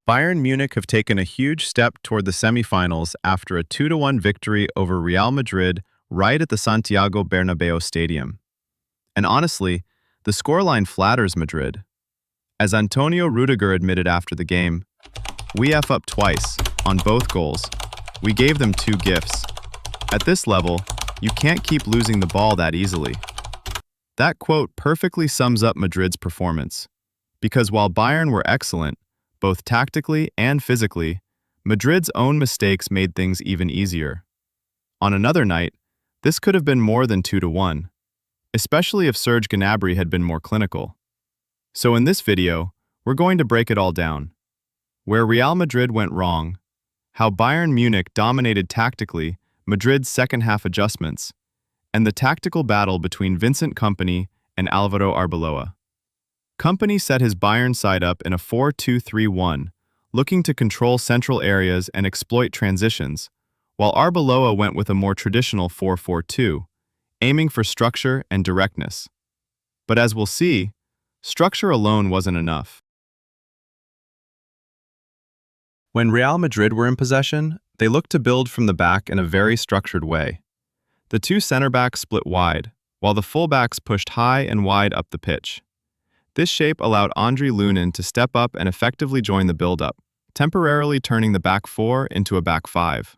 Bayern Munich have taken a huge step toward the semifinals after a 2-1 victory over Real Madrid right at the Santiago Bernabéu Stadium. And honestly, the scoreline flatters Madrid. As Antonio Rudiger admitted after the game, "We F up twice, on both goals. We gave them two gifts. At this level, you can't keep losing the ball that easily." That quote perfectly sums up Madrid's performance. Because while Bayern were excellent, both tactically and physically, Madrid's own mistakes made things even easier. On another night, this could have been more than 2-1, especially if Serge Gnabry had been more clinical. So in this video, we're going to break it all down. Where Real Madrid went wrong, how Bayern Munich dominated tactically Madrid's second-half adjustments, and the tactical battle between Vincent Kompany and Álvaro Arbeloa. Kompany set his Bayern side up in a 4-2-3-1, looking to control central areas and exploit transitions, while Arbeloa went with a more traditional 4-4-2, aiming for structure and directness. But as we'll see, structure alone wasn't enough. When Real Madrid were in possession, they looked to build from the back in a very structured way. The two center-backs split wide, while the full-backs pushed high and wide up the pitch. This shape allowed Ondrej Lunin to step up and effectively join the build-up, temporarily turning the back four into a back five.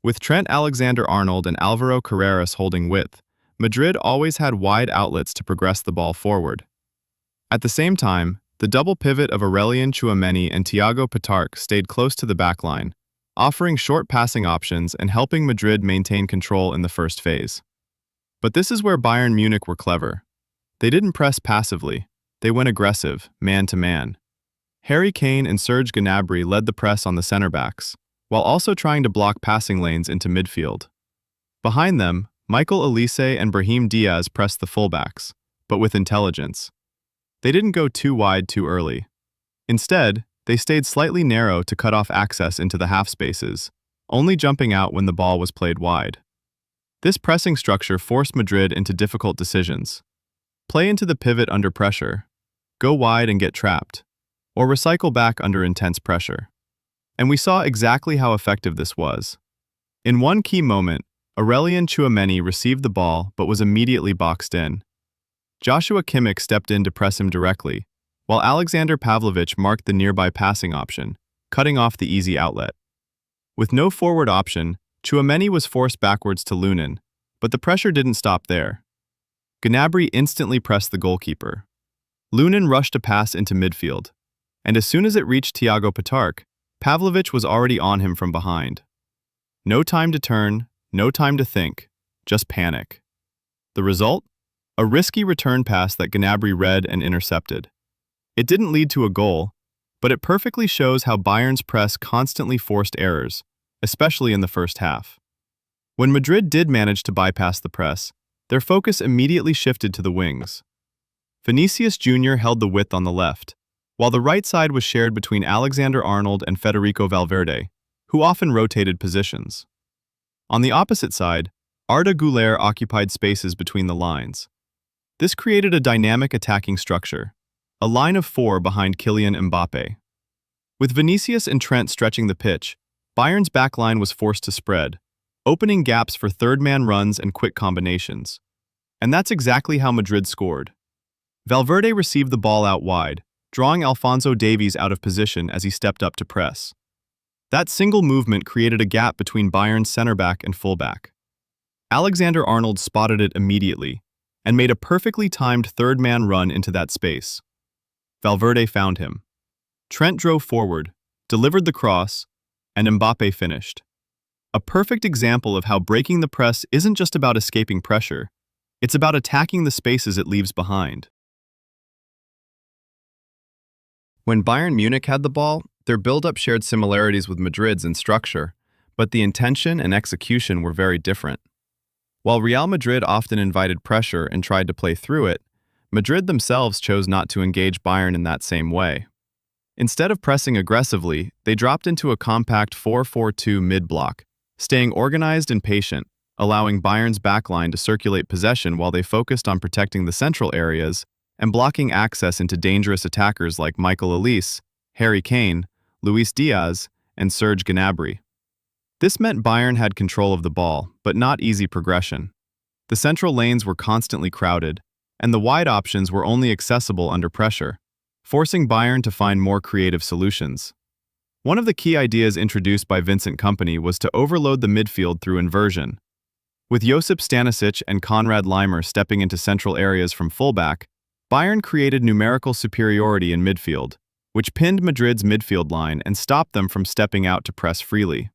With Trent Alexander-Arnold and Alvaro Carreras holding width, Madrid always had wide outlets to progress the ball forward. At the same time, the double pivot of Aurélien Tchouaméni and Thiago Petarque stayed close to the backline, offering short passing options and helping Madrid maintain control in the first phase. But this is where Bayern Munich were clever. They didn't press passively. They went aggressive, man-to-man. Harry Kane and Serge Gnabry led the press on the center-backs, while also trying to block passing lanes into midfield. Behind them, Michael Olise and Brahim Diaz pressed the fullbacks, but with intelligence. They didn't go too wide too early. Instead, they stayed slightly narrow to cut off access into the half spaces, only jumping out when the ball was played wide. This pressing structure forced Madrid into difficult decisions. Play into the pivot under pressure, go wide and get trapped, or recycle back under intense pressure. And we saw exactly how effective this was. In one key moment, Aurélien Tchouaméni received the ball but was immediately boxed in. Joshua Kimmich stepped in to press him directly, while Alexander Pavlovich marked the nearby passing option, cutting off the easy outlet. With no forward option, Tchouaméni was forced backwards to Lunin, but the pressure didn't stop there. Gnabry instantly pressed the goalkeeper. Lunin rushed a pass into midfield, and as soon as it reached Thiago Petarque, Pavlovich was already on him from behind. No time to turn, no time to think, just panic. The result? A risky return pass that Gnabry read and intercepted. It didn't lead to a goal, but it perfectly shows how Bayern's press constantly forced errors, especially in the first half. When Madrid did manage to bypass the press, their focus immediately shifted to the wings. Vinicius Jr. held the width on the left, while the right side was shared between Alexander-Arnold and Federico Valverde, who often rotated positions. On the opposite side, Arda Güler occupied spaces between the lines. This created a dynamic attacking structure, a line of four behind Kylian Mbappé. With Vinicius and Trent stretching the pitch, Bayern's backline was forced to spread, opening gaps for third-man runs and quick combinations. And that's exactly how Madrid scored. Valverde received the ball out wide, drawing Alphonso Davies out of position as he stepped up to press. That single movement created a gap between Bayern's center-back and full-back. Alexander-Arnold spotted it immediately and made a perfectly timed third-man run into that space. Valverde found him. Trent drove forward, delivered the cross, and Mbappé finished. A perfect example of how breaking the press isn't just about escaping pressure, it's about attacking the spaces it leaves behind. When Bayern Munich had the ball, their build-up shared similarities with Madrid's in structure, but the intention and execution were very different. While Real Madrid often invited pressure and tried to play through it, Madrid themselves chose not to engage Bayern in that same way. Instead of pressing aggressively, they dropped into a compact 4-4-2 mid-block, staying organized and patient, allowing Bayern's backline to circulate possession while they focused on protecting the central areas and blocking access into dangerous attackers like Michael Olise, Harry Kane, Luis Diaz, and Serge Gnabry. This meant Bayern had control of the ball, but not easy progression. The central lanes were constantly crowded, and the wide options were only accessible under pressure, forcing Bayern to find more creative solutions. One of the key ideas introduced by Vincent Kompany was to overload the midfield through inversion. With Josip Stanisic and Konrad Laimer stepping into central areas from fullback, Bayern created numerical superiority in midfield, which pinned Madrid's midfield line and stopped them from stepping out to press freely.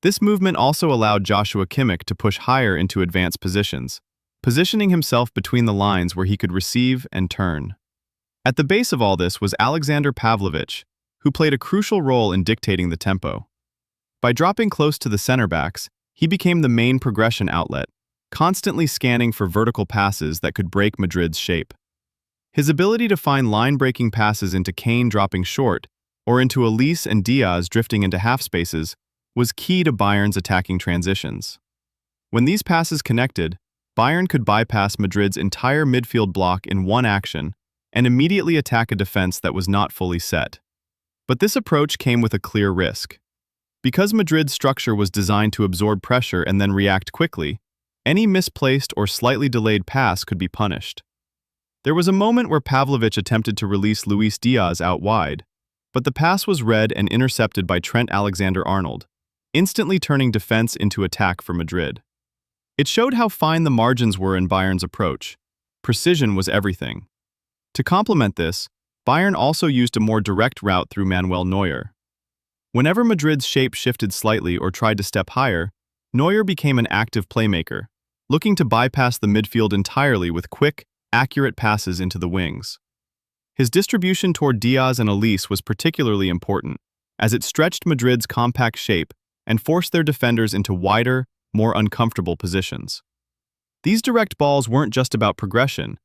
This movement also allowed Joshua Kimmich to push higher into advanced positions, positioning himself between the lines where he could receive and turn. At the base of all this was Alexander Pavlovich, who played a crucial role in dictating the tempo. By dropping close to the center backs, he became the main progression outlet, constantly scanning for vertical passes that could break Madrid's shape. His ability to find line-breaking passes into Kane dropping short, or into Elise and Diaz drifting into half spaces, was key to Bayern's attacking transitions. When these passes connected, Bayern could bypass Madrid's entire midfield block in one action and immediately attack a defense that was not fully set. But this approach came with a clear risk. Because Madrid's structure was designed to absorb pressure and then react quickly, any misplaced or slightly delayed pass could be punished. There was a moment where Pavlovich attempted to release Luis Diaz out wide, but the pass was read and intercepted by Trent Alexander-Arnold, instantly turning defense into attack for Madrid. It showed how fine the margins were in Bayern's approach. Precision was everything. To complement this, Bayern also used a more direct route through Manuel Neuer. Whenever Madrid's shape shifted slightly or tried to step higher, Neuer became an active playmaker, looking to bypass the midfield entirely with quick, accurate passes into the wings. His distribution toward Diaz and Elise was particularly important, as it stretched Madrid's compact shape and forced their defenders into wider, more uncomfortable positions. These direct balls weren't just about progression,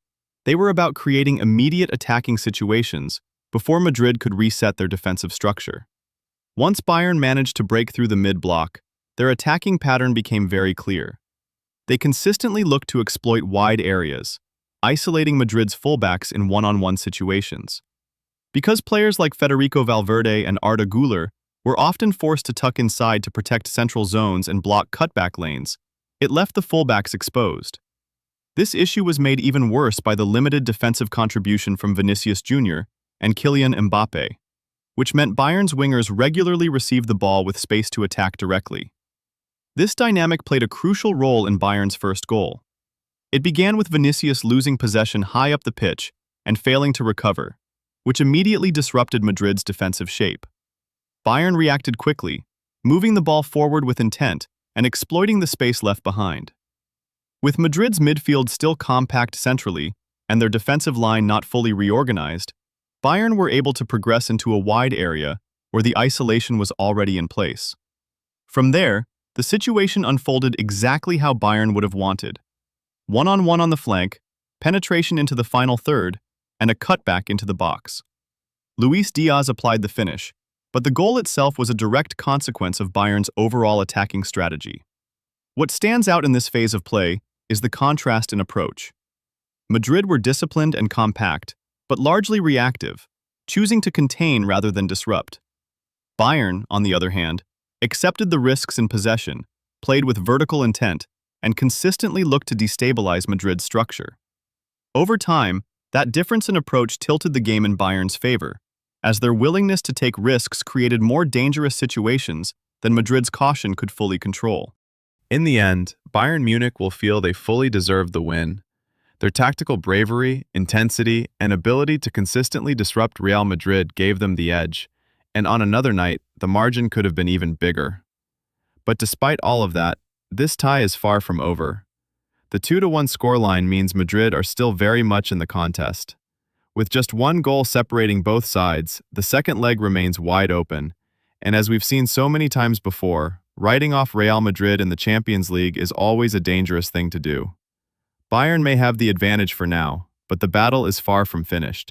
they were about creating immediate attacking situations before Madrid could reset their defensive structure. Once Bayern managed to break through the mid-block, their attacking pattern became very clear. They consistently looked to exploit wide areas, isolating Madrid's fullbacks in one-on-one situations. Because players like Federico Valverde and Arda Güler were often forced to tuck inside to protect central zones and block cutback lanes, it left the fullbacks exposed. This issue was made even worse by the limited defensive contribution from Vinicius Jr. and Kylian Mbappé, which meant Bayern's wingers regularly received the ball with space to attack directly. This dynamic played a crucial role in Bayern's first goal. It began with Vinicius losing possession high up the pitch and failing to recover, which immediately disrupted Madrid's defensive shape. Bayern reacted quickly, moving the ball forward with intent and exploiting the space left behind. With Madrid's midfield still compact centrally and their defensive line not fully reorganized, Bayern were able to progress into a wide area where the isolation was already in place. From there, the situation unfolded exactly how Bayern would have wanted. One-on-one on the flank, penetration into the final third, and a cutback into the box. Luis Diaz applied the finish, but the goal itself was a direct consequence of Bayern's overall attacking strategy. What stands out in this phase of play is the contrast in approach. Madrid were disciplined and compact, but largely reactive, choosing to contain rather than disrupt. Bayern, on the other hand, accepted the risks in possession, played with vertical intent, and consistently looked to destabilize Madrid's structure. Over time, that difference in approach tilted the game in Bayern's favor, as their willingness to take risks created more dangerous situations than Madrid's caution could fully control. In the end, Bayern Munich will feel they fully deserved the win. Their tactical bravery, intensity, and ability to consistently disrupt Real Madrid gave them the edge, and on another night, the margin could have been even bigger. But despite all of that, this tie is far from over. The 2-1 scoreline means Madrid are still very much in the contest. With just one goal separating both sides, the second leg remains wide open, and as we've seen so many times before, writing off Real Madrid in the Champions League is always a dangerous thing to do. Bayern may have the advantage for now, but the battle is far from finished.